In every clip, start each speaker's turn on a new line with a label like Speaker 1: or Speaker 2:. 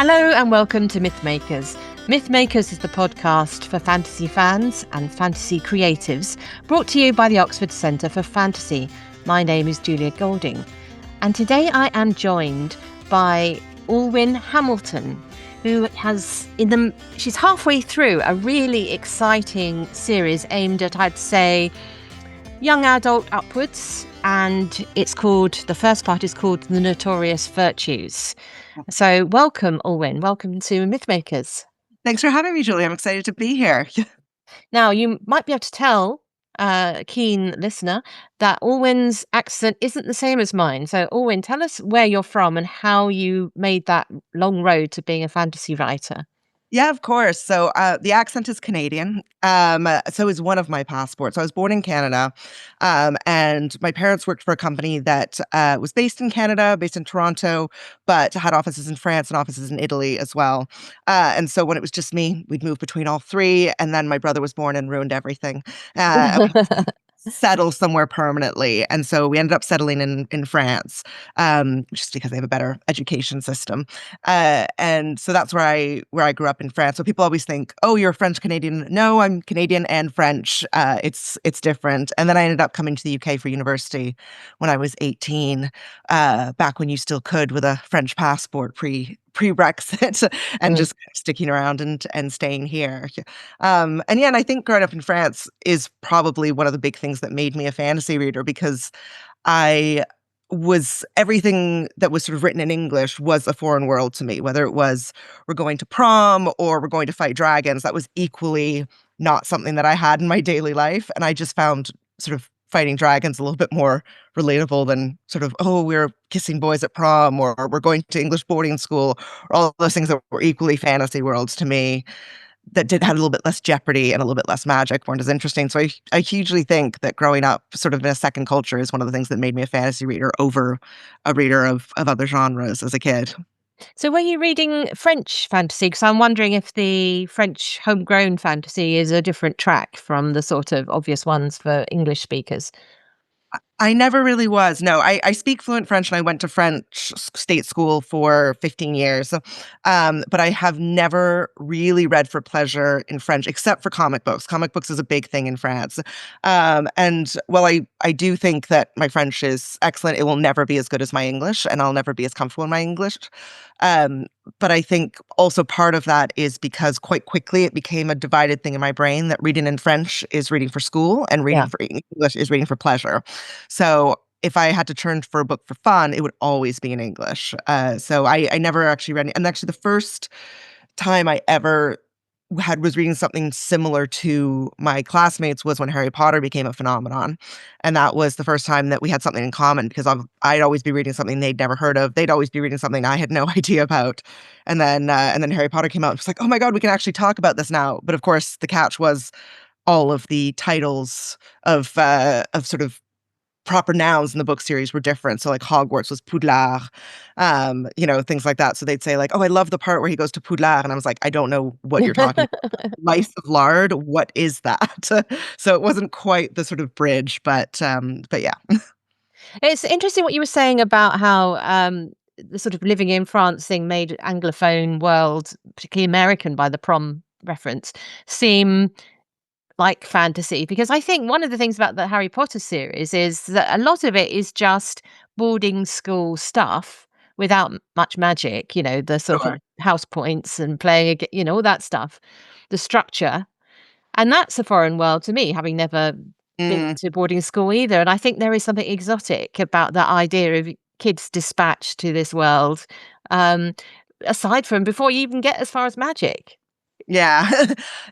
Speaker 1: Hello and welcome to Mythmakers. Mythmakers is the podcast for fantasy fans and fantasy creatives, brought to you by the Oxford Centre for Fantasy. My name is Julia Golding, and today I am joined by Alwyn Hamilton, who has she's halfway through a really exciting series aimed at, I'd say, young adult upwards, and the first part is called The Notorious Virtues. So welcome, Alwyn. Welcome to Mythmakers.
Speaker 2: Thanks for having me, Julie. I'm excited to be here.
Speaker 1: Now, you might be able to tell a keen listener that Alwyn's accent isn't the same as mine. So, Alwyn, tell us where you're from and how you made that long road to being a fantasy writer.
Speaker 2: Yeah, of course. So the accent is Canadian. So is one of my passports. I was born in Canada, and my parents worked for a company that was based in Canada, based in Toronto, but had offices in France and offices in Italy as well. And so when it was just me, we'd move between all three. And then my brother was born and ruined everything. Settle somewhere permanently. And so we ended up settling in France, just because they have a better education system. And so that's where I grew up in France. So people always think, oh, you're French Canadian. No, I'm Canadian and French. It's different. And then I ended up coming to the UK for university when I was 18, back when you still could with a French passport pre-Brexit and just sticking around and staying here. And I think growing up in France is probably one of the big things that made me a fantasy reader, because everything that was sort of written in English was a foreign world to me, whether it was we're going to prom or we're going to fight dragons. That was equally not something that I had in my daily life. And I just found sort of fighting dragons a little bit more relatable than sort of, oh, we're kissing boys at prom or we're going to English boarding school, or all those things that were equally fantasy worlds to me that had a little bit less jeopardy and a little bit less magic, weren't as interesting. So I hugely think that growing up sort of in a second culture is one of the things that made me a fantasy reader over a reader of other genres as a kid.
Speaker 1: So were you reading French fantasy? Because I'm wondering if the French homegrown fantasy is a different track from the sort of obvious ones for English speakers.
Speaker 2: I never really was. No, I speak fluent French and I went to French state school for 15 years. But I have never really read for pleasure in French, except for comic books. Comic books is a big thing in France. And while I do think that my French is excellent, it will never be as good as my English, and I'll never be as comfortable in my English. But I think also part of that is because quite quickly it became a divided thing in my brain that reading in French is reading for school and reading for English is reading for pleasure. So if I had to turn for a book for fun, it would always be in English. So I never actually read, and actually the first time I ever was reading something similar to my classmates was when Harry Potter became a phenomenon. And that was the first time that we had something in common, because I'd always be reading something they'd never heard of. They'd always be reading something I had no idea about. And then Harry Potter came out. It was like, oh my God, we can actually talk about this now. But of course, the catch was all of the titles of sort of proper nouns in the book series were different. So like Hogwarts was Poudlard, things like that. So they'd say like, oh, I love the part where he goes to Poudlard. And I was like, I don't know what you're talking about. Lice of lard, what is that? So it wasn't quite the sort of bridge, but yeah.
Speaker 1: It's interesting what you were saying about how the sort of living in France thing made Anglophone world, particularly American by the prom reference, seem like fantasy, because I think one of the things about the Harry Potter series is that a lot of it is just boarding school stuff without much magic, the sort of house points and playing, all that stuff, the structure. And that's a foreign world to me, having never been to boarding school either. And I think there is something exotic about that idea of kids dispatched to this world, aside from before you even get as far as magic.
Speaker 2: Yeah.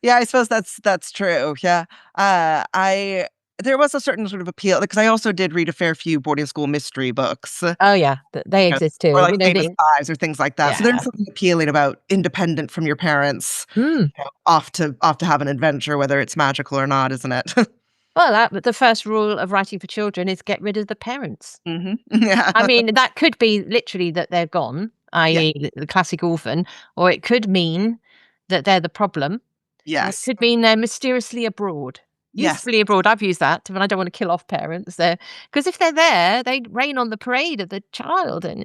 Speaker 2: Yeah, I suppose that's true. Yeah. There was a certain sort of appeal, because I also did read a fair few boarding school mystery books.
Speaker 1: Oh yeah, they exist too.
Speaker 2: Or like Famous Fives or things like that. So
Speaker 1: Yeah.
Speaker 2: there's something appealing about independent from your parents,
Speaker 1: Mm.
Speaker 2: off to have an adventure, whether it's magical or not, isn't it?
Speaker 1: Well, the first rule of writing for children is get rid of the parents.
Speaker 2: Yeah.
Speaker 1: I mean, that could be literally that they're gone,
Speaker 2: Yeah.
Speaker 1: i.e. the classic orphan, or it could mean that they're the problem. Or it
Speaker 2: Yes.
Speaker 1: could mean they're mysteriously abroad.
Speaker 2: Yes.
Speaker 1: Usefully abroad. I've used that when I don't want to kill off parents there. Because if they're there, they rain on the parade of the child and,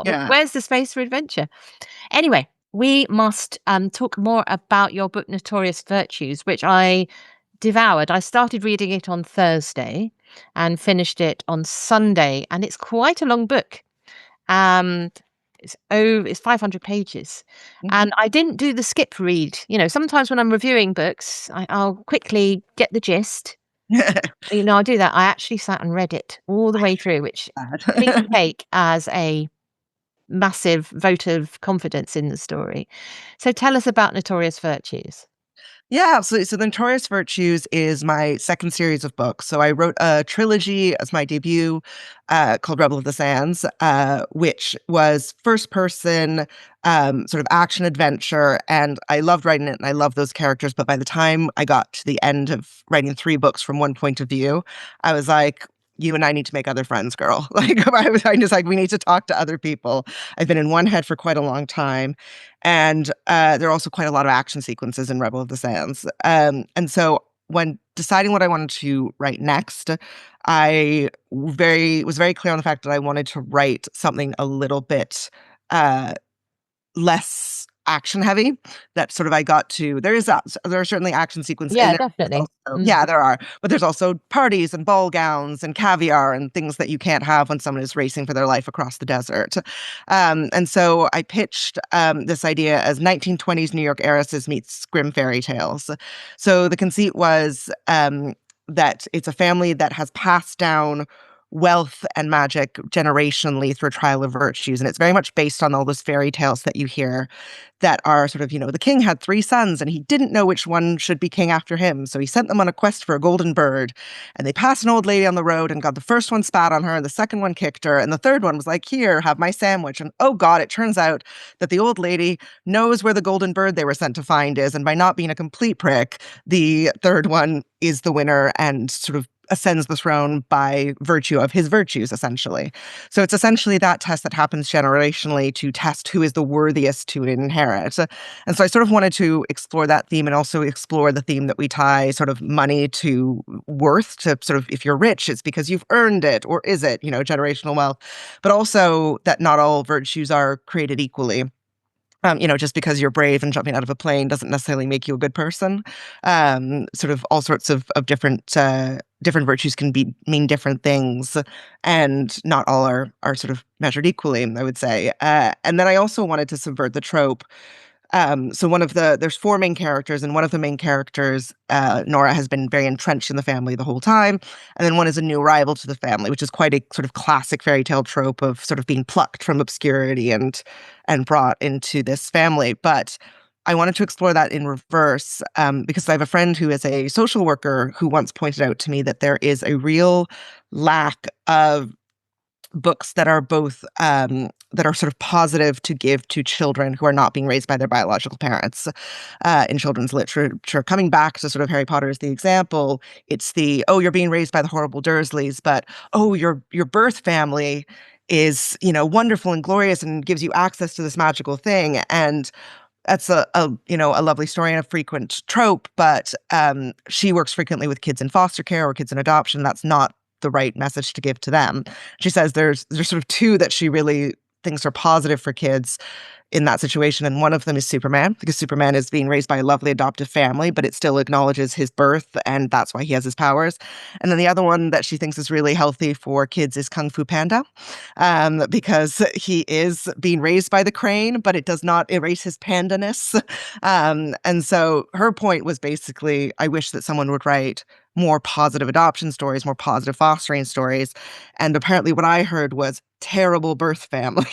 Speaker 2: Yeah.
Speaker 1: Where's the space for adventure? Anyway, we must talk more about your book, Notorious Virtues, which I devoured. I started reading it on Thursday and finished it on Sunday, and it's quite a long book. Um, it's 500 pages,
Speaker 2: Mhm.
Speaker 1: and I didn't do the skip read. Sometimes when I'm reviewing books, I'll quickly get the gist. I'll do that. I actually sat and read it all the way through, which I need to take as a massive vote of confidence in the story. So tell us about Notorious Virtues.
Speaker 2: Yeah, absolutely. So, The Notorious Virtues is my second series of books. So, I wrote a trilogy as my debut called Rebel of the Sands, which was first person sort of action adventure. And I loved writing it and I love those characters. But by the time I got to the end of writing three books from one point of view, I was like, you and I need to make other friends, girl. Like, I was just like, we need to talk to other people. I've been in one head for quite a long time. And there are also quite a lot of action sequences in Rebel of the Sands. And so when deciding what I wanted to write next, I was very clear on the fact that I wanted to write something a little bit uh, less action heavy. That sort of I got to there are certainly action sequences in
Speaker 1: Yeah,
Speaker 2: there. There's
Speaker 1: definitely.
Speaker 2: also, yeah, there are, but there's also parties and ball gowns and caviar and things that you can't have when someone is racing for their life across the desert. And so I pitched this idea as 1920s New York heiresses meets Grimm fairy tales. So the conceit was that it's a family that has passed down wealth and magic generationally through a trial of virtues. And it's very much based on all those fairy tales that you hear that are sort of, the king had three sons and he didn't know which one should be king after him. So he sent them on a quest for a golden bird. And they passed an old lady on the road and got the first one spat on her and the second one kicked her. And the third one was like, here, have my sandwich. And oh God, it turns out that the old lady knows where the golden bird they were sent to find is. And by not being a complete prick, the third one is the winner and sort of ascends the throne by virtue of his virtues, essentially. So it's essentially that test that happens generationally to test who is the worthiest to inherit. And so I sort of wanted to explore that theme and also explore the theme that we tie sort of money to worth, to sort of if you're rich, it's because you've earned it, or is it, generational wealth, but also that not all virtues are created equally. Just because you're brave and jumping out of a plane doesn't necessarily make you a good person. Sort of all sorts of different virtues can mean different things, and not all are sort of measured equally, I would say. And then I also wanted to subvert the trope. So there's four main characters, and one of the main characters, Nora, has been very entrenched in the family the whole time, and then one is a new arrival to the family, which is quite a sort of classic fairy tale trope of sort of being plucked from obscurity and brought into this family. But I wanted to explore that in reverse, because I have a friend who is a social worker who once pointed out to me that there is a real lack of books that are both that are sort of positive to give to children who are not being raised by their biological parents in children's literature. Coming back to sort of Harry Potter as the example, it's the, oh, you're being raised by the horrible Dursleys, but oh, your birth family is, wonderful and glorious and gives you access to this magical thing. And that's a lovely story and a frequent trope, but she works frequently with kids in foster care or kids in adoption. That's not the right message to give to them. She says there's sort of two that she really thinks are positive for kids in that situation. And one of them is Superman, because Superman is being raised by a lovely adoptive family, but it still acknowledges his birth, and that's why he has his powers. And then the other one that she thinks is really healthy for kids is Kung Fu Panda, because he is being raised by the crane, but it does not erase his pandaness. And so her point was basically, I wish that someone would write more positive adoption stories, more positive fostering stories. And apparently what I heard was terrible birth family.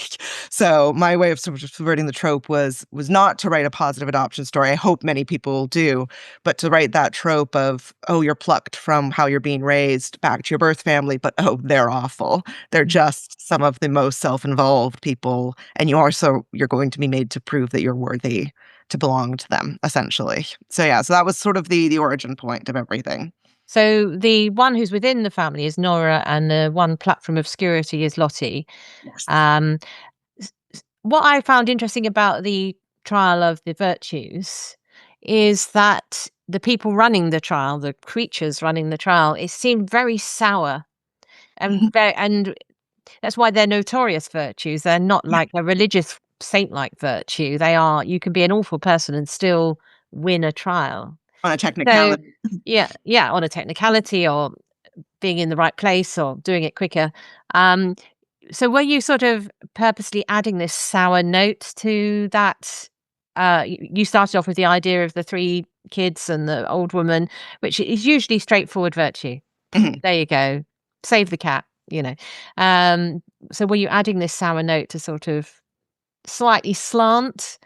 Speaker 2: So my way of sort of subverting the trope was not to write a positive adoption story. I hope many people do, but to write that trope of, oh, you're plucked from how you're being raised back to your birth family, but oh, they're awful. They're just some of the most self-involved people, and you're going to be made to prove that you're worthy to belong to them, essentially. So yeah, so that was sort of the origin point of everything.
Speaker 1: So the one who's within the family is Nora, and the one plucked from obscurity is Lottie.
Speaker 2: Yes.
Speaker 1: Um, what I found interesting about the trial of the virtues is that the people running the trial, the creatures running the trial, it seemed very sour and very, and That's why they're notorious virtues. They're not
Speaker 2: Yeah.
Speaker 1: like a religious saint-like virtue. They are you can be an awful person and still win a trial.
Speaker 2: On a
Speaker 1: So,
Speaker 2: technicality.
Speaker 1: yeah, on a technicality or being in the right place or doing it quicker. Um, so were you sort of purposely adding this sour note to that? You started off with the idea of the 3 kids and the old woman, which is usually straightforward virtue.
Speaker 2: Mhm.
Speaker 1: There you go. Save the cat, you know. Um, so were you adding this sour note to sort of slightly slant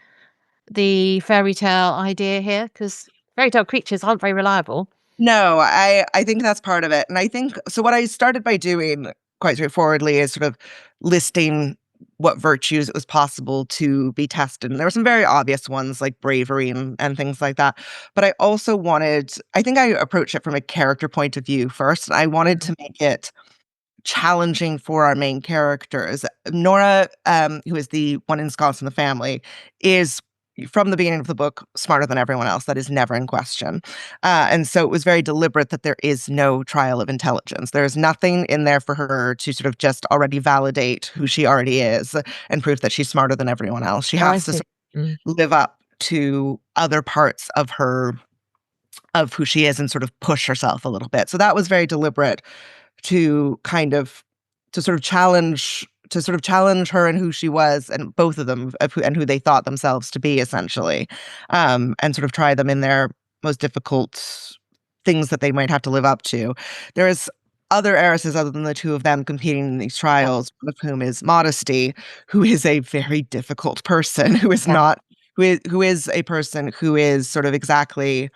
Speaker 1: the fairy tale idea here? Because fairy tale creatures aren't very reliable.
Speaker 2: No, I think that's part of it, and I think so what I started by doing, quite straightforwardly, is sort of listing what virtues it was possible to be tested, and there were some very obvious ones, like bravery and things like that, but I think I approached it from a character point of view first, and I wanted
Speaker 1: Mm.
Speaker 2: to make it challenging for our main characters. Nora, who is the one ensconced in the family, is from the beginning of the book smarter than everyone else. That is never in question. And so it was very deliberate that there is no trial of intelligence. There's nothing in there for her to sort of just already validate who she already is and prove that she's smarter than everyone else. She
Speaker 1: Oh, I
Speaker 2: has to
Speaker 1: see.
Speaker 2: sort
Speaker 1: Mm.
Speaker 2: of live up to other parts of who she is and sort of push herself a little bit. So that was very deliberate to kind of to sort of challenge her and who she was and both of them and who they thought themselves to be essentially, and sort of try them in their most difficult things that they might have to live up to. There's other heiresses other than the two of them competing in these
Speaker 1: Yeah,
Speaker 2: trials, one of whom is Modesty, who is a very difficult person, who is
Speaker 1: yeah,
Speaker 2: not who is a person who is sort of exactly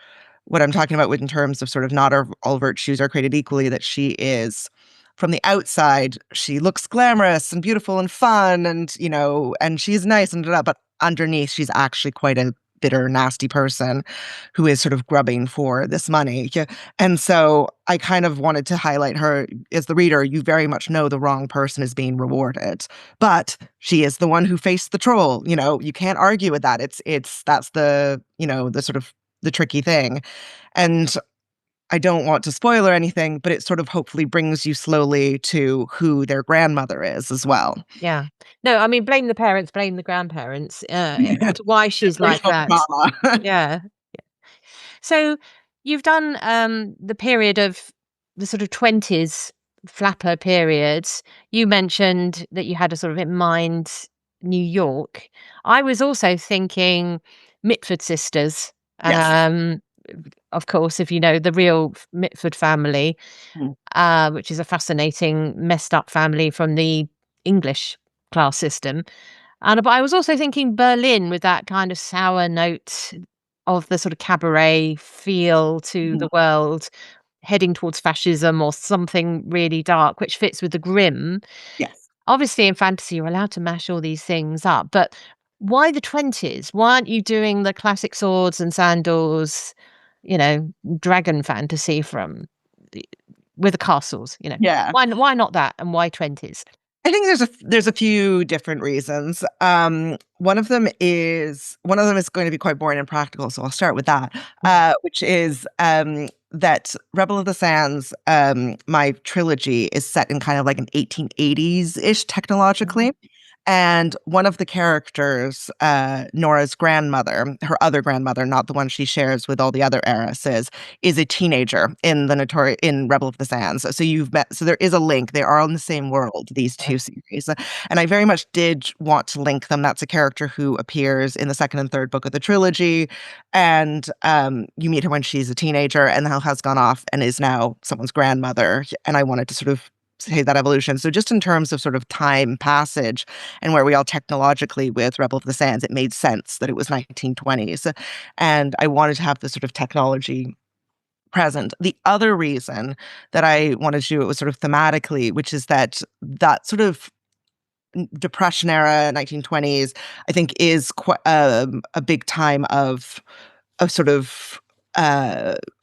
Speaker 2: what I'm talking about with in terms of sort of not all virtues are created equally, that she is from the outside, she looks glamorous and beautiful and fun and, and she's nice and but underneath she's actually quite a bitter, nasty person who is sort of grubbing for this money. Yeah. And so I kind of wanted to highlight her as the reader. You very much know the wrong person is being rewarded, but she is the one who faced the troll. You can't argue with that. That's the sort of the tricky thing. And I don't want to spoil or anything, but it sort of hopefully brings you slowly to who their grandmother is as well.
Speaker 1: yeah. No, I mean, blame the parents, blame the grandparents, as to why she's like
Speaker 2: Generational
Speaker 1: that.
Speaker 2: trauma.
Speaker 1: Yeah. So you've done the period of the sort of 20s flapper periods. You mentioned that you had a sort of in mind New York. I was also thinking Mitford sisters.
Speaker 2: Yes.
Speaker 1: Um, of course, if you know the real Mitford family,
Speaker 2: Mm.
Speaker 1: which is a fascinating messed up family from the English class system. And but I was also thinking Berlin with that kind of sour note of the sort of cabaret feel to
Speaker 2: Mhm.
Speaker 1: the world, heading towards fascism or something really dark, which fits with the Grimm.
Speaker 2: Yes.
Speaker 1: Obviously, in fantasy, you're allowed to mash all these things up, but why the 20s? Why aren't you doing the classic swords and sandals, you know, dragon fantasy from the, with the castles?
Speaker 2: Yeah.
Speaker 1: Why not that, and why 20s?
Speaker 2: I think there's a few different reasons. One of them is going to be quite boring and practical, so I'll start with that. Which is that Rebel of the Sands, my trilogy is set in kind of like an 1880s-ish
Speaker 1: Mhm.
Speaker 2: technologically. And one of the characters, Nora's grandmother, her other grandmother, not the one she shares with all the other heiresses, is a teenager in the Notorious in Rebel of the Sands. So there is a link. They are in the same world, these
Speaker 1: Okay.
Speaker 2: two series. And I very much did want to link them. That's a character who appears in the second and third book of the trilogy. And you meet her when she's a teenager and now has gone off and is now someone's grandmother. And I wanted to sort of say that evolution. So just in terms of sort of time passage and where we are technologically with Rebel of the Sands, it made sense that it was 1920s. And I wanted to have this sort of technology present. The other reason that I wanted to do it was sort of thematically, which is that sort of Depression era, 1920s, I think is quite a big time of sort of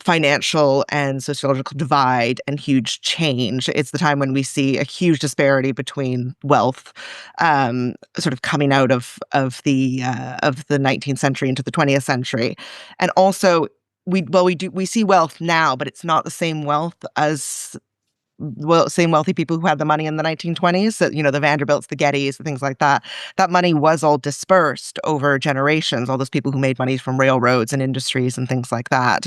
Speaker 2: financial and sociological divide and huge change. It's the time when we see a huge disparity between wealth, sort of coming out of the 19th century into the 20th century, and also we see wealth now, but it's not the same wealth as same wealthy people who had the money in the 1920s, that, the Vanderbilts, the Gettys, the things like that. That money was all dispersed over generations. All those people who made money from railroads and industries and things like that,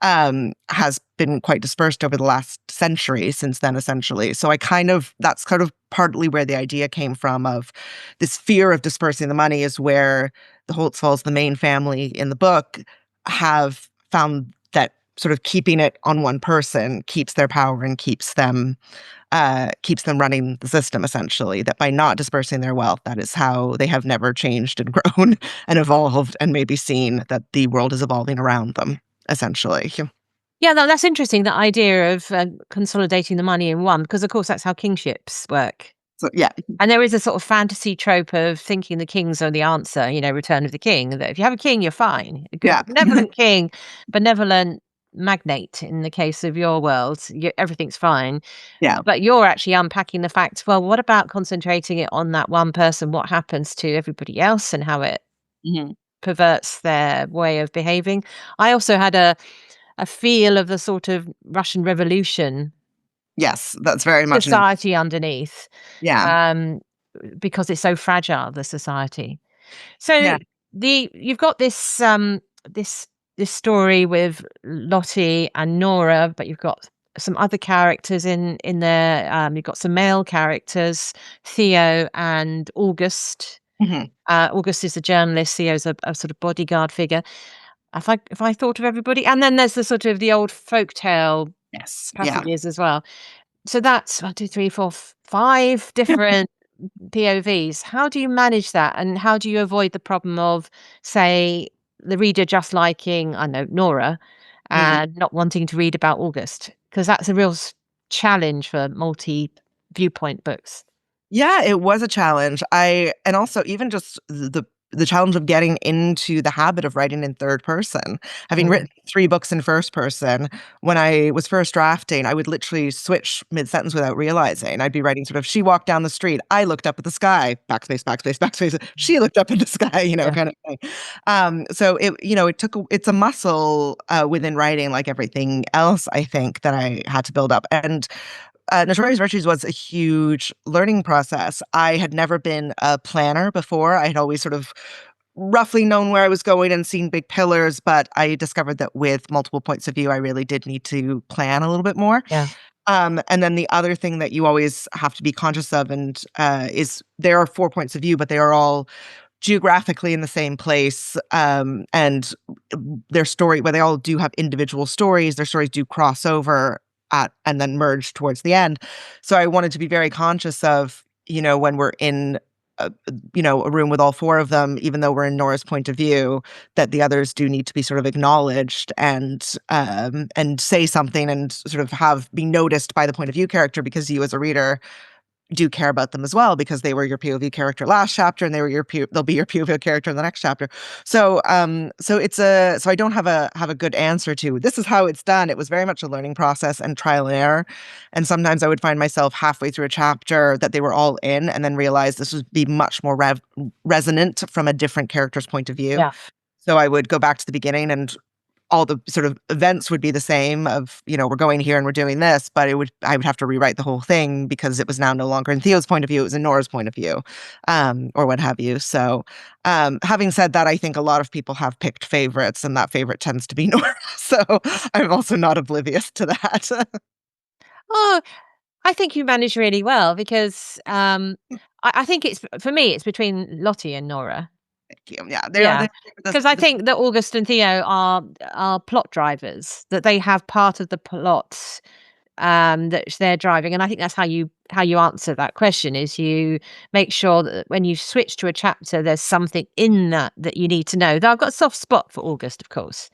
Speaker 2: has been quite dispersed over the last century since then, essentially. So that's kind of partly where the idea came from, of this fear of dispersing the money, is where the Holtzfalls, the main family in the book, have found that sort of keeping it on one person keeps their power and keeps them running the system, essentially. That by not dispersing their wealth, that is how they have never changed and grown and evolved, and maybe seen that the world is evolving around them, essentially.
Speaker 1: Yeah, that's interesting, that idea of consolidating the money in one, because of course that's how kingships work.
Speaker 2: So yeah,
Speaker 1: And there is a sort of fantasy trope of thinking the kings are the answer, Return of the King, that if you have a king, you're fine. A good,
Speaker 2: yeah,
Speaker 1: benevolent king, benevolent magnate in the case of your world, everything's fine.
Speaker 2: yeah.
Speaker 1: But you're actually unpacking the fact, well, what about concentrating it on that one person? What happens to everybody else and how it
Speaker 2: Mhm.
Speaker 1: perverts their way of behaving? I also had a feel of the sort of Russian Revolution
Speaker 2: Yes, that's very much an
Speaker 1: society underneath,
Speaker 2: yeah,
Speaker 1: um, because it's so fragile, the society. So
Speaker 2: yeah.
Speaker 1: you've got this this story with Lottie and Nora, but you've got some other characters in there. You've got some male characters, Theo and August.
Speaker 2: Mhm.
Speaker 1: August is a journalist. Theo's a sort of bodyguard figure. If I thought of everybody, and then there's the sort of the old folktale
Speaker 2: Yes, yeah.
Speaker 1: passages as well. So that's 1, 2, 3, 4, 5 different POVs. How do you manage that? And how do you avoid the problem of, say, the reader just liking, I know, Nora
Speaker 2: Mhm.
Speaker 1: and not wanting to read about August? Because that's a real challenge for multi viewpoint books.
Speaker 2: Yeah, it was a challenge. And also even just the challenge of getting into the habit of writing in third person. Having
Speaker 1: Mm,
Speaker 2: written 3 books in first person, when I was first drafting, I would literally switch mid-sentence without realizing. I'd be writing sort of, "She walked down the street, I looked up at the sky, backspace, backspace, backspace, she looked up at the sky,"
Speaker 1: yeah.
Speaker 2: kind of thing. So it's a muscle, within writing, like everything else, I think, that I had to build up. And Notorious Virtues was a huge learning process. I had never been a planner before. I had always sort of roughly known where I was going and seen big pillars, but I discovered that with multiple points of view, I really did need to plan a little bit more.
Speaker 1: Yeah.
Speaker 2: And then the other thing that you always have to be conscious of, and is there are 4 points of view, but they are all geographically in the same place, and their story, but they all do have individual stories. Their stories do cross over at and then merge towards the end. So I wanted to be very conscious of, when we're in a room with all 4 of them, even though we're in Nora's point of view, that the others do need to be sort of acknowledged, and say something, and sort of have be noticed by the point of view character, because you as a reader do care about them as well, because they were your POV character last chapter, and they'll be your POV character in the next chapter. So I don't have a good answer to this is how it's done. It was very much a learning process and trial and error. And sometimes I would find myself halfway through a chapter that they were all in, and then realize this would be much more resonant from a different character's point of view.
Speaker 1: Yeah.
Speaker 2: So I would go back to the beginning, and all the sort of events would be the same, of, we're going here and we're doing this, but I would have to rewrite the whole thing, because it was now no longer in Theo's point of view, it was in Nora's point of view, or what have you. So, having said that, I think a lot of people have picked favorites, and that favorite tends to be Nora. So I'm also not oblivious to that.
Speaker 1: Oh, I think you managed really well because I think it's for me, it's between Lottie and Nora.
Speaker 2: Thank you. Yeah, they're
Speaker 1: Yeah,
Speaker 2: the,
Speaker 1: because I think that August and Theo are plot drivers, that they have part of the plot, that they're driving, and I think that's how you answer that question, is you make sure that when you switch to a chapter, there's something in that you need to know. Though I've got a soft spot for August, of course.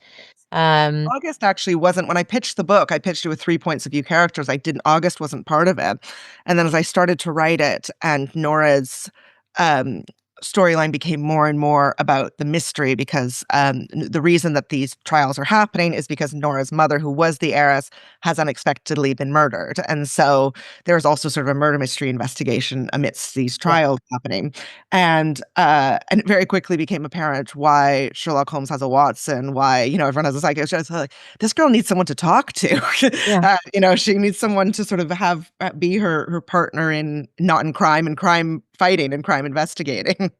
Speaker 1: Um,
Speaker 2: August actually wasn't, when I pitched the book, I pitched it with 3 points of view characters. August wasn't part of it. And then as I started to write it, and Nora's um storyline became more and more about the mystery because the reason that these trials are happening is because Nora's mother, who was the heiress, has unexpectedly been murdered. And so there's also sort of a murder mystery investigation amidst these
Speaker 1: Yeah.
Speaker 2: trials happening. And it very quickly became apparent why Sherlock Holmes has a Watson, why, everyone has a psychiatrist. Like, this girl needs someone to talk to.
Speaker 1: Yeah.
Speaker 2: She needs someone to sort of have be her partner in not in crime and crime fighting and crime investigating.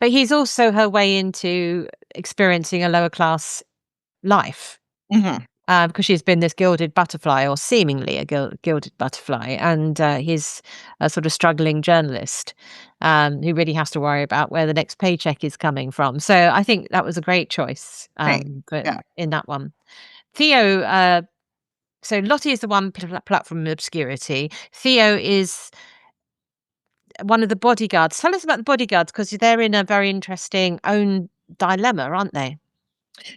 Speaker 1: But he's also her way into experiencing a lower class life,
Speaker 2: Hmm.
Speaker 1: because she's been this gilded butterfly or seemingly a gilded butterfly, and he's a sort of struggling journalist, who really has to worry about where the next paycheck is coming from. So I think that was a great choice,
Speaker 2: Right.
Speaker 1: but
Speaker 2: Yeah.
Speaker 1: in that one. Theo, so Lottie is the one plucked from obscurity. Theo is one of the bodyguards. Tell us about the bodyguards because they're in a very interesting own dilemma, aren't they?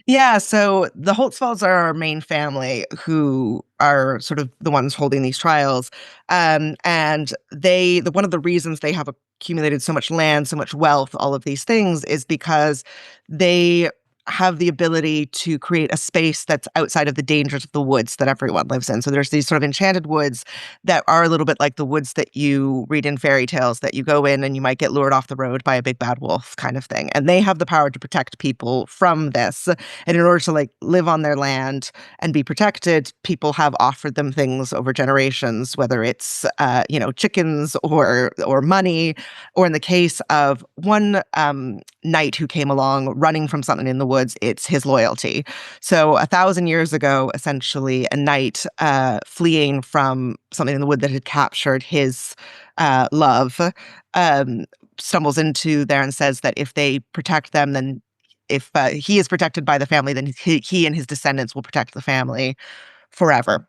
Speaker 2: Yeah, so the Holtzwalds are our main family who are sort of the ones holding these trials. And one of the reasons they have accumulated so much land, so much wealth, all of these things is because they have the ability to create a space that's outside of the dangers of the woods that everyone lives in. So there's these sort of enchanted woods that are a little bit like the woods that you read in fairy tales that you go in and you might get lured off the road by a big bad wolf kind of thing. And they have the power to protect people from this. And in order to like live on their land and be protected, people have offered them things over generations, whether it's chickens or money, or in the case of one knight who came along running from something in the woods, it's his loyalty. So 1,000 years ago, essentially, a knight fleeing from something in the wood that had captured his love um, stumbles into there and says that if they protect them, then if he is protected by the family, then he and his descendants will protect the family forever.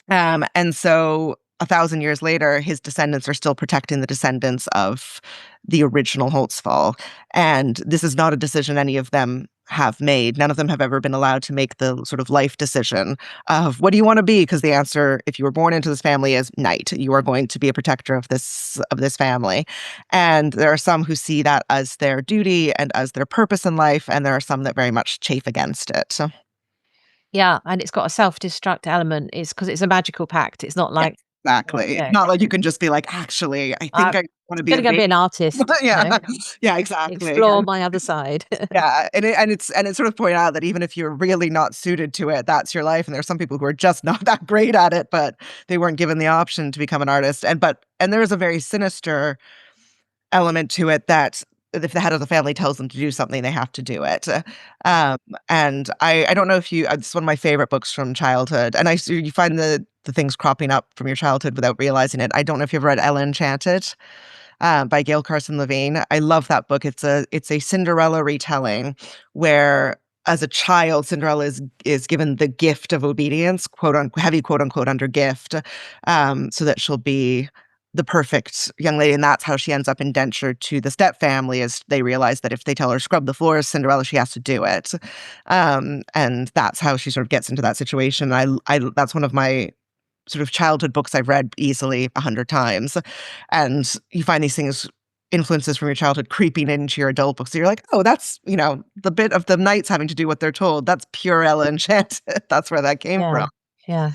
Speaker 2: And so 1,000 years later, his descendants are still protecting the descendants of the original Holtzfall. And this is not a decision any of them have made. None of them have ever been allowed to make the sort of life decision of what do you want to be? Because the answer, if you were born into this family, is knight. You are going to be a protector of this family. And there are some who see that as their duty and as their purpose in life, and there are some that very much chafe against it. So,
Speaker 1: Yeah, and it's got a self-destruct element. It's because it's a magical pact. It's not
Speaker 2: yeah,
Speaker 1: like,
Speaker 2: exactly.
Speaker 1: yeah,
Speaker 2: It's not like you can just be like, actually, I
Speaker 1: I'm
Speaker 2: think I want to be a
Speaker 1: gonna go be
Speaker 2: baby.
Speaker 1: an artist,
Speaker 2: Yeah, yeah, exactly.
Speaker 1: explore my other side.
Speaker 2: Yeah, and it's sort of point out that even if you're really not suited to it, that's your life. And there's some people who are just not that great at it, but they weren't given the option to become an artist. And there is a very sinister element to it that if the head of the family tells them to do something, they have to do it. Um, and I don't know if it's one of my favorite books from childhood, and you find the things cropping up from your childhood without realizing it. I don't know if you've read Ella Enchanted by Gail Carson Levine. I love that book. It's a Cinderella retelling where, as a child, Cinderella is given the gift of obedience, quote unquote under gift, so that she'll be the perfect young lady, and that's how she ends up indentured to the step family. As they realize that if they tell her to scrub the floors, Cinderella, she has to do it, and that's how she sort of gets into that situation. I that's one of my sort of childhood books I've read easily 100 times. And you find these things, influences from your childhood creeping into your adult books. So you're like, oh, that's, the bit of the knights having to do what they're told. That's pure Ella Enchanted. That's where that came
Speaker 1: Yeah,
Speaker 2: from.
Speaker 1: yeah.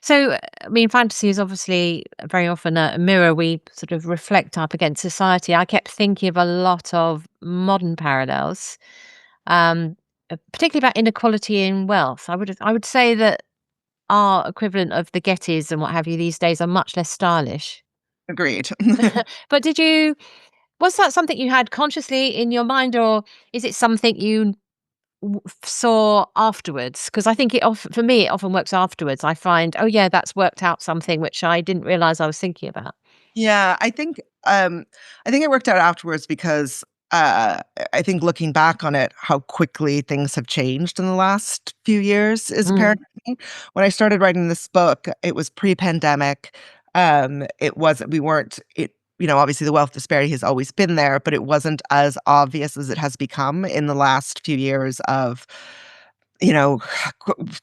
Speaker 1: So, I mean, fantasy is obviously very often a mirror we sort of reflect up against society. I kept thinking of a lot of modern parallels, particularly about inequality in wealth. I would say that our equivalent of the Gettys and what have you these days are much less stylish.
Speaker 2: Agreed.
Speaker 1: But was that something you had consciously in your mind, or is it something you saw afterwards? Because I think for me, it often works afterwards. I find, oh yeah, that's worked out something which I didn't realize I was thinking about.
Speaker 2: Yeah, I think it worked out afterwards because I think looking back on it, how quickly things have changed in the last few years is
Speaker 1: Mm,
Speaker 2: apparent to me. When I started writing this book, it was pre-pandemic. It wasn't we weren't it obviously the wealth disparity has always been there, but it wasn't as obvious as it has become in the last few years of you know,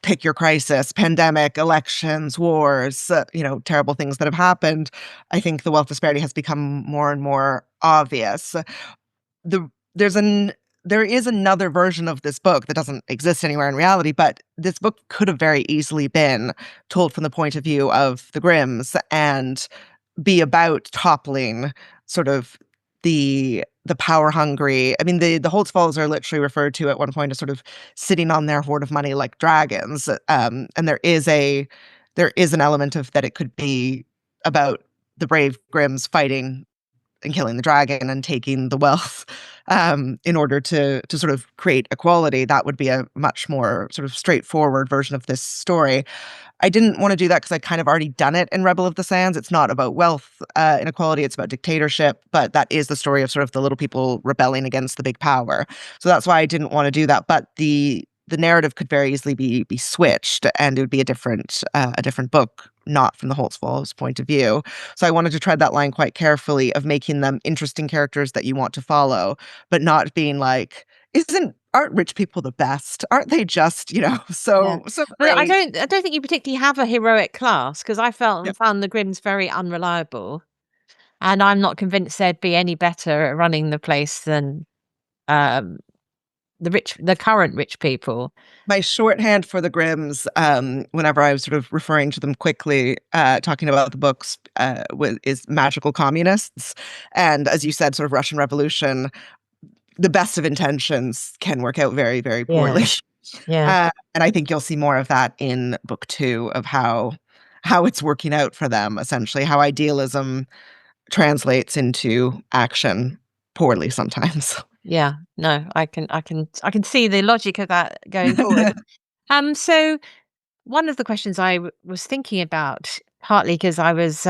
Speaker 2: pick your crisis, pandemic, elections, wars, terrible things that have happened. I think the wealth disparity has become more and more obvious. the there's an there is another version of this book that doesn't exist anywhere in reality, but this book could have very easily been told from the point of view of the Grimms and be about toppling sort of the power hungry. I mean, the Holtzfalls are literally referred to at one point as sort of sitting on their hoard of money like dragons. And there is an element of that it could be about the brave Grimms fighting and killing the dragon and taking the wealth in order to sort of create equality. That would be a much more sort of straightforward version of this story. I didn't want to do that because I kind of already done it in Rebel of the Sands. It's not about wealth inequality, it's about dictatorship, but that is the story of sort of the little people rebelling against the big power. So that's why I didn't want to do that. But the narrative could very easily be switched, and it would be a different book, not from the Holtzfalls' point of view. So I wanted to tread that line quite carefully of making them interesting characters that you want to follow, but not being like, aren't rich people the best? Aren't they just,
Speaker 1: Yeah.
Speaker 2: so
Speaker 1: But I
Speaker 2: great?
Speaker 1: don't think you particularly have a heroic class, because I felt
Speaker 2: Yeah.
Speaker 1: and found the Grimms very unreliable, and I'm not convinced they'd be any better at running the place than, um, the current rich people.
Speaker 2: My shorthand for the Grimms, whenever I was sort of referring to them quickly, talking about the books, is magical communists. And as you said, sort of Russian Revolution, the best of intentions can work out very, very poorly.
Speaker 1: Yeah, yeah,
Speaker 2: And I think you'll see more of that in book two of how it's working out for them, essentially, how idealism translates into action poorly sometimes.
Speaker 1: yeah. No, I can see the logic of that going forward. So one of the questions was thinking about, partly because I was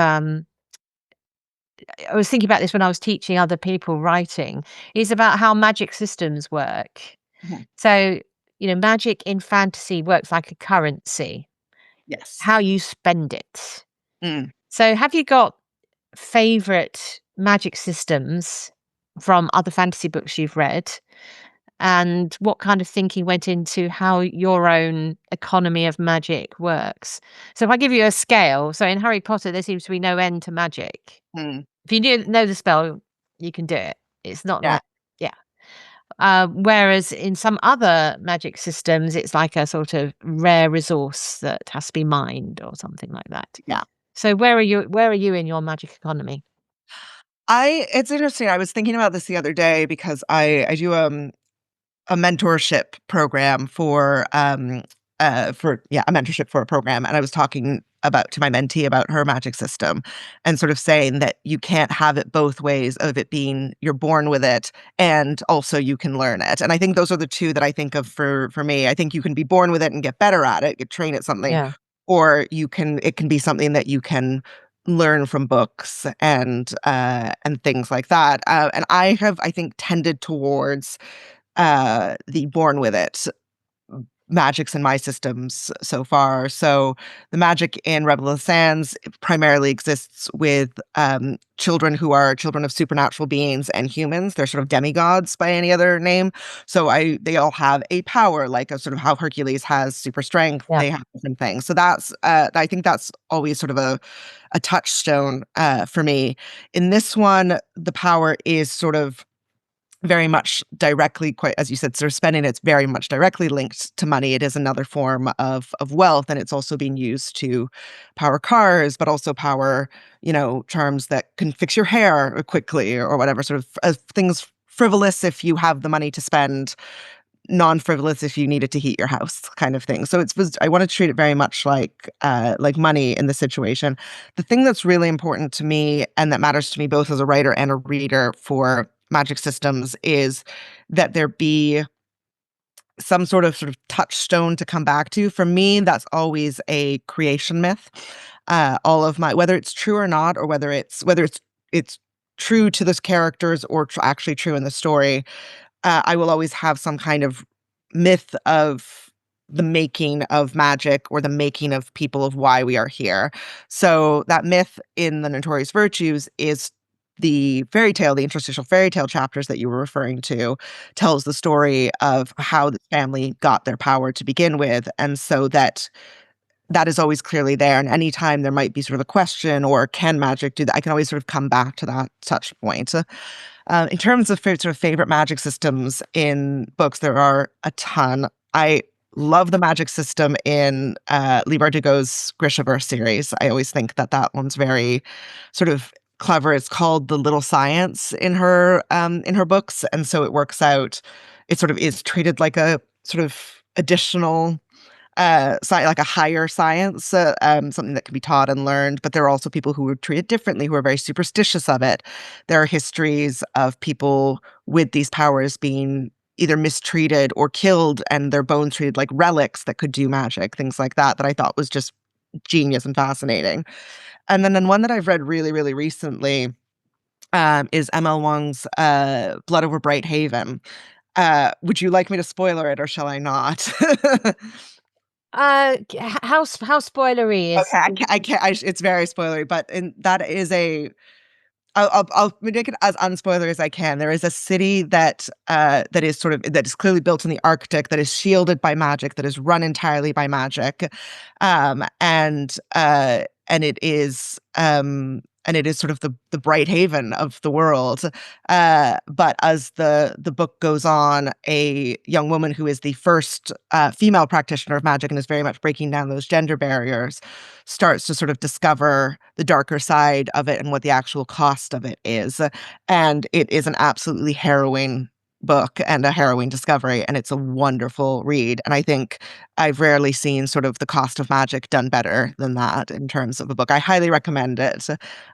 Speaker 1: thinking about this when I was teaching other people writing, is about how magic systems work.
Speaker 2: Mhm.
Speaker 1: So, magic in fantasy works like a currency,
Speaker 2: Yes.
Speaker 1: how you spend it.
Speaker 2: Mm.
Speaker 1: So, have you got favorite magic systems from other fantasy books you've read? And what kind of thinking went into how your own economy of magic works? So, if I give you a scale, so in Harry Potter, there seems to be no end to magic.
Speaker 2: Mm.
Speaker 1: If you know the spell, you can do it. It's not
Speaker 2: Yeah.
Speaker 1: like, yeah. Whereas in some other magic systems, it's like a sort of rare resource that has to be mined or something like that.
Speaker 2: Yeah.
Speaker 1: So where are you in your magic economy?
Speaker 2: It's interesting. I was thinking about this the other day because I do a mentorship program for a mentorship for a program, and I was talking about to my mentee about her magic system and sort of saying that you can't have it both ways of it being you're born with it and also you can learn it. And I think those are the two that I think of for me. I think you can be born with it and get better at it, get trained at something,
Speaker 1: Yeah.
Speaker 2: or it can be something that you can learn from books and things like that. And I have, I think, tended towards the born with it magics in my systems so far. So the magic in Rebel of the Sands primarily exists with children who are children of supernatural beings and humans. They're sort of demigods by any other name. So they all have a power, like a sort of how Hercules has super strength.
Speaker 1: Yeah.
Speaker 2: They have different things. So that's I think that's always sort of a touchstone for me. In this one, the power is sort of very much directly, quite as you said, sort of spending it's very much directly linked to money. It is another form of wealth, and it's also being used to power cars, but also power, charms that can fix your hair quickly or whatever, sort of things frivolous if you have the money to spend, non-frivolous if you needed to heat your house kind of thing. So I want to treat it very much like money in the situation. The thing that's really important to me and that matters to me both as a writer and a reader for magic systems is that there be some sort of touchstone to come back to. For me, that's always a creation myth. All of my whether it's true or not, or whether it's true to those characters or actually true in the story, I will always have some kind of myth of the making of magic or the making of people of why we are here. So that myth in the Notorious Virtues is the interstitial fairy tale chapters that you were referring to, tells the story of how the family got their power to begin with. And so that that is always clearly there. And anytime there might be sort of a question or can magic do that, I can always sort of come back to that touch point. In terms of sort of favorite magic systems in books, there are a ton. I love the magic system in Leigh Bardugo's Grishaverse series. I always think that that one's very sort of clever. It's called the little science in her books, and so it works out. It sort of is treated like a sort of additional like a higher science, something that can be taught and learned. But there are also people who are treated differently, who are very superstitious of it. There are histories of people with these powers being either mistreated or killed, and their bones treated like relics that could do magic, things like that, that I thought was just genius and fascinating. And then one that I've read really, really recently is M.L. Wang's Blood Over Bright Haven. Would you like me to spoiler it or shall I not?
Speaker 1: How spoilery
Speaker 2: Okay,
Speaker 1: is?
Speaker 2: I can't. It's very spoilery, but that is a. I'll make it as unspoiler as I can. There is a city that is sort of that is clearly built in the Arctic, that is shielded by magic, that is run entirely by magic, and it is sort of the bright haven of the world. But as the book goes on, a young woman who is the first female practitioner of magic and is very much breaking down those gender barriers starts to sort of discover the darker side of it and what the actual cost of it is. And it is an absolutely harrowing book and a harrowing discovery, and it's a wonderful read. And I think I've rarely seen sort of the cost of magic done better than that in terms of a book. I highly recommend it.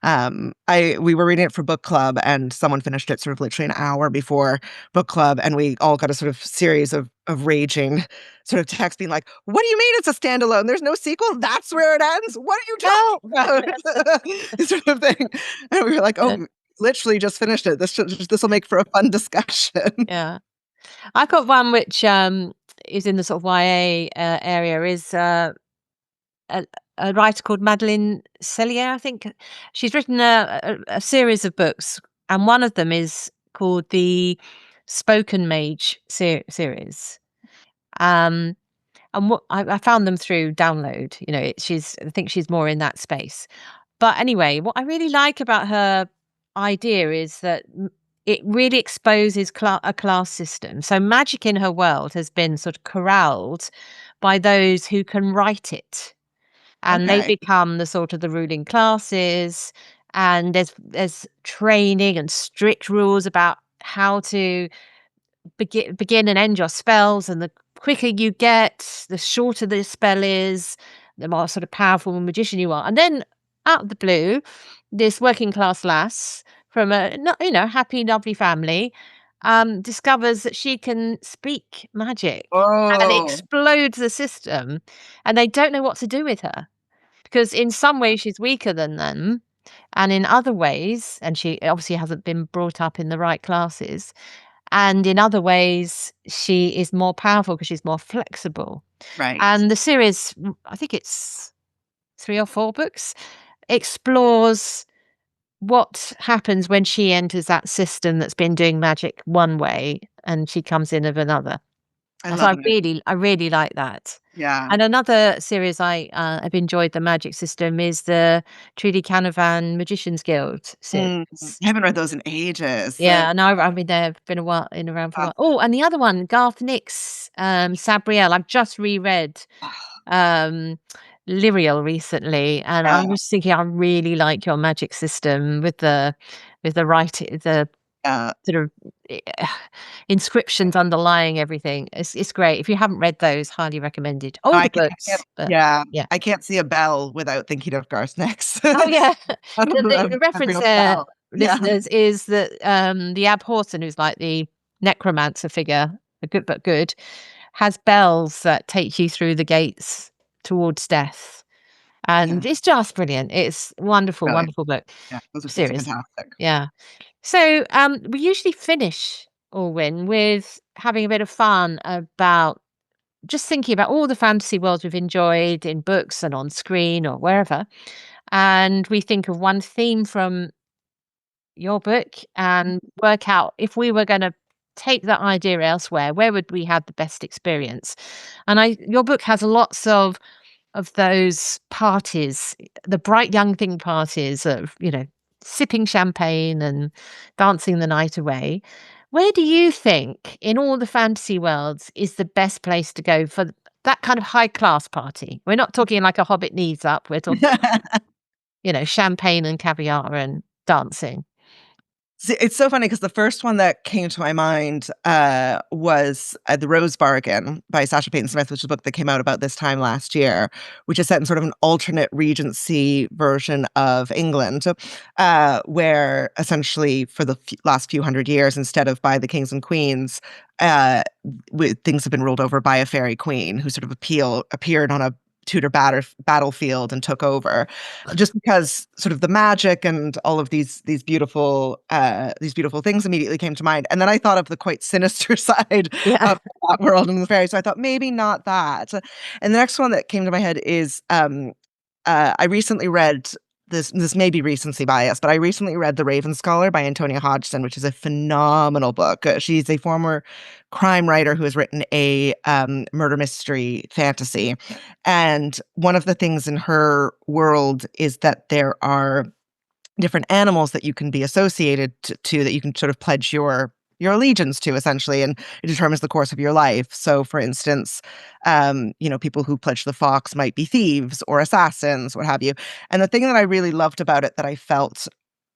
Speaker 2: I we were reading it for book club, and someone finished it sort of literally an hour before book club, and we all got a sort of series of raging sort of text being like, "What do you mean it's a standalone? There's no sequel? That's where it ends? What are you
Speaker 1: Oh,
Speaker 2: talking about?" Sort of thing. And we were like, "Oh, literally just finished it. This will make for a fun discussion."
Speaker 1: yeah. I've got one which is in the sort of YA area. Is a, a writer called Madeline Sellier, I think. She's written a series of books, and one of them is called the Spoken Mage series. Um, and what I found them through download. You know, she's I think she's more in that space. But anyway, what I really like about her idea is that it really exposes a class system. So magic in her world has been sort of corralled by those who can write it, and they
Speaker 2: Okay.
Speaker 1: become the sort of the ruling classes. And there's training and strict rules about how to begin and end your spells, and the quicker you get, the shorter the spell is, the more sort of powerful magician you are. And then out of the blue, this working class lass from a happy, lovely family discovers that she can speak magic, and it
Speaker 2: Oh,
Speaker 1: explodes the system, and they don't know what to do with her because in some ways she's weaker than them, and in other ways, and she obviously hasn't been brought up in the right classes, and in other ways, she is more powerful because she's more flexible.
Speaker 2: right.
Speaker 1: And the series, I think it's 3 or 4 books, explores what happens when she enters that system that's been doing magic one way and she comes in of another.
Speaker 2: I
Speaker 1: So
Speaker 2: love it.
Speaker 1: I really like that.
Speaker 2: Yeah.
Speaker 1: And another series I have enjoyed the magic system is the Trudy Canavan Magicians Guild
Speaker 2: Mm,
Speaker 1: series.
Speaker 2: I haven't read those in ages.
Speaker 1: Yeah, no, I mean, they've been a while around for a
Speaker 2: Uh,
Speaker 1: while. Oh, and the other one, Garth Nix, Sabriel. I've just reread um, Lyriel recently, and I
Speaker 2: yeah,
Speaker 1: was thinking I really like your magic system with the the
Speaker 2: yeah.
Speaker 1: sort of eh, inscriptions underlying everything. It's great. If you haven't read those, highly recommended.
Speaker 2: No,
Speaker 1: Older
Speaker 2: I can't
Speaker 1: books, but
Speaker 2: yeah,
Speaker 1: yeah.
Speaker 2: I can't see a bell without thinking of Garth Nix.
Speaker 1: Oh, yeah.
Speaker 2: I don't know,
Speaker 1: The reference
Speaker 2: real
Speaker 1: there,
Speaker 2: spell. Yeah,
Speaker 1: listeners, is that, the Ab Horton, who's like the necromancer figure, a good but good, has bells that take you through the gates towards death,
Speaker 2: yeah,
Speaker 1: and it's just brilliant. It's wonderful,
Speaker 2: really.
Speaker 1: wonderful book
Speaker 2: Yeah, those are
Speaker 1: series.
Speaker 2: fantastic.
Speaker 1: Yeah. So, we usually finish, Alwyn, with having a bit of fun about just thinking about all the fantasy worlds we've enjoyed in books and on screen or wherever, and we think of one theme from your book and work out if we were gonna take that idea elsewhere, where would we have the best experience? And I your book has lots of of those parties, the bright young thing parties of, sipping champagne and dancing the night away. Where do you think in all the fantasy worlds is the best place to go for that kind of high class party? We're not talking like a Hobbit knees up. We're talking, champagne and caviar and dancing.
Speaker 2: See, it's so funny because the first one that came to my mind was The Rose Bargain by Sacha Payton Smith, which is a book that came out about this time last year, which is set in sort of an alternate Regency version of England, where essentially for the last few hundred years, instead of by the kings and queens, things have been ruled over by a fairy queen who sort of appeared on a Tudor battlefield and took over, just because sort of the magic and all of these beautiful things immediately came to mind. And then I thought of the quite sinister side
Speaker 1: Yeah.
Speaker 2: of that world and the fairy. So I thought maybe not that. And the next one that came to my head is I recently read this may be recency bias, but I recently read The Raven Scholar by Antonia Hodgson, which is a phenomenal book. She's a former crime writer who has written a murder mystery fantasy. And one of the things in her world is that there are different animals that you can be associated to that you can sort of pledge your allegiance to, essentially, and it determines the course of your life. So, for instance, people who pledge the fox might be thieves or assassins, what have you. And the thing that I really loved about it that I felt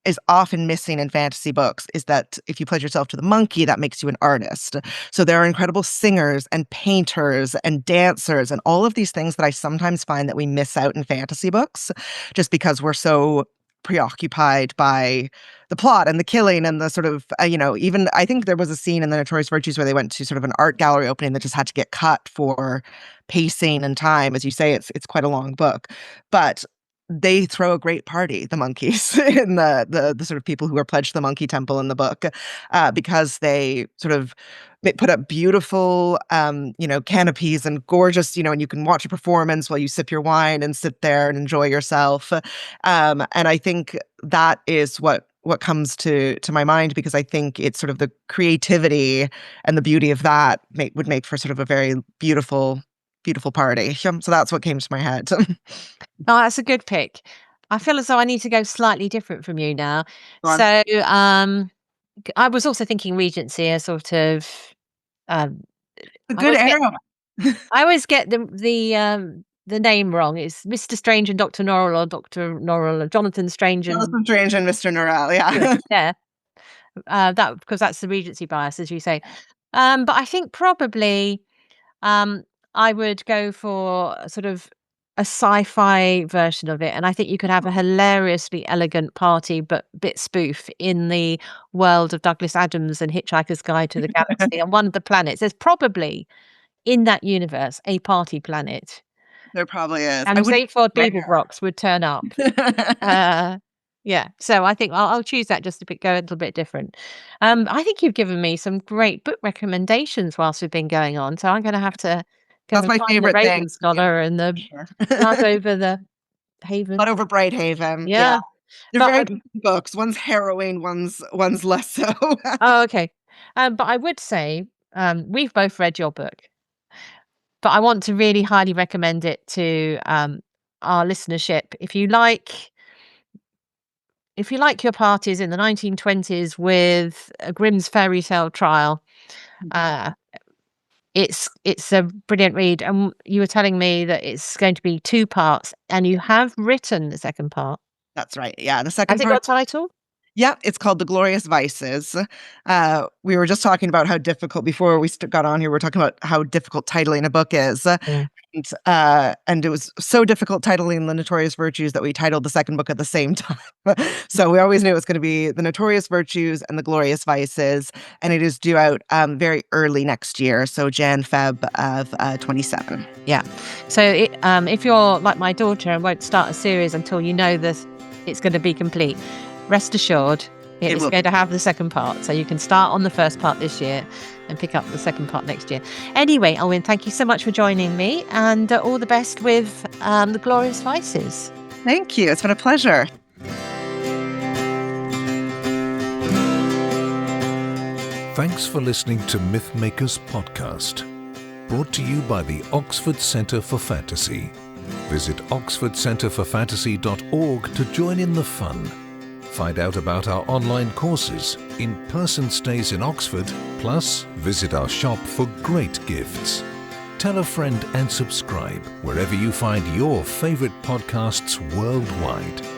Speaker 2: is often missing in fantasy books is that if you pledge yourself to the monkey, that makes you an artist. So there are incredible singers and painters and dancers and all of these things that I sometimes find that we miss out in fantasy books just because we're so preoccupied by the plot and the killing and the sort of, even I think there was a scene in the Notorious Virtues where they went to sort of an art gallery opening that just had to get cut for pacing and time. As you say, it's quite a long book, but they throw a great party, the monkeys, and the sort of people who are pledged to the monkey temple in the book, because they sort of put up beautiful, canopies and gorgeous, and you can watch a performance while you sip your wine and sit there and enjoy yourself. And I think that is what comes to my mind, because I think it's sort of the creativity and the beauty of that would make for sort of a very beautiful party. So that's what came to my head.
Speaker 1: Oh, that's a good pick. I feel as though I need to go slightly different from you now.
Speaker 2: Go on.
Speaker 1: So, I was also thinking Regency, a sort of, um,
Speaker 2: A
Speaker 1: I
Speaker 2: good
Speaker 1: always get
Speaker 2: era.
Speaker 1: I always get the name wrong. It's Mr. Strange and Dr. Norrell, or Dr. Norrell and Jonathan Strange and
Speaker 2: Jonathan Strange and Mr. Norrell,
Speaker 1: yeah,
Speaker 2: yeah.
Speaker 1: yeah. That because that's the Regency bias, as you say. But I think probably, um, I would go for a sort of a sci-fi version of it, and I think you could have a hilariously elegant party, but bit spoof in the world of Douglas Adams and Hitchhiker's Guide to the Galaxy. On one of the planets, there's probably in that universe a party planet,
Speaker 2: There probably is. I
Speaker 1: and
Speaker 2: would
Speaker 1: Zaphod
Speaker 2: rare.
Speaker 1: Beeblebrox would turn up. Uh, yeah, so I think I'll choose that just to go a little bit different. I think you've given me some great book recommendations whilst we've been going on, so I'm gonna have to go
Speaker 2: That's
Speaker 1: and
Speaker 2: my
Speaker 1: find The
Speaker 2: favorite thing.
Speaker 1: Raven
Speaker 2: Yeah,
Speaker 1: Scholar and the
Speaker 2: sure.
Speaker 1: Blood Over the Haven.
Speaker 2: Blood Over Brighthaven, yeah.
Speaker 1: Yeah,
Speaker 2: They're
Speaker 1: but
Speaker 2: very
Speaker 1: I
Speaker 2: different books. One's harrowing, one's less so.
Speaker 1: oh, okay. But I would say, we've both read your book, but I want to really highly recommend it to, our listenership. If you like your parties in the 1920s with a Grimm's fairy tale trial, uh, it's a brilliant read, and you were telling me that it's going to be 2 parts, and you have written the second part.
Speaker 2: That's right, yeah, the
Speaker 1: Has
Speaker 2: second
Speaker 1: it got
Speaker 2: part.
Speaker 1: a title?
Speaker 2: Yeah, it's called The Glorious Vices. We were just talking about how difficult, before we got on here, we are talking about how difficult titling a book is.
Speaker 1: Mm.
Speaker 2: And it was so difficult titling The Notorious Virtues that we titled the second book at the same time. So we always knew it was going to be The Notorious Virtues and The Glorious Vices, and it is due out very early next year, so Feb of 27.
Speaker 1: Yeah. So if you're like my daughter and won't start a series until you know that it's going to be complete, rest assured it
Speaker 2: It
Speaker 1: is
Speaker 2: will.
Speaker 1: going to have the second part. So you can start on the first part this year and pick up the second part next year. Anyway, Alwyn, thank you so much for joining me, and all the best with The Glorious Vices.
Speaker 2: Thank you. It's been a pleasure.
Speaker 3: Thanks for listening to Mythmakers podcast, brought to you by the Oxford Centre for Fantasy. Visit oxfordcenterforfantasy.org to join in the fun. Find out about our online courses, in-person stays in Oxford, plus visit our shop for great gifts. Tell a friend and subscribe wherever you find your favourite podcasts worldwide.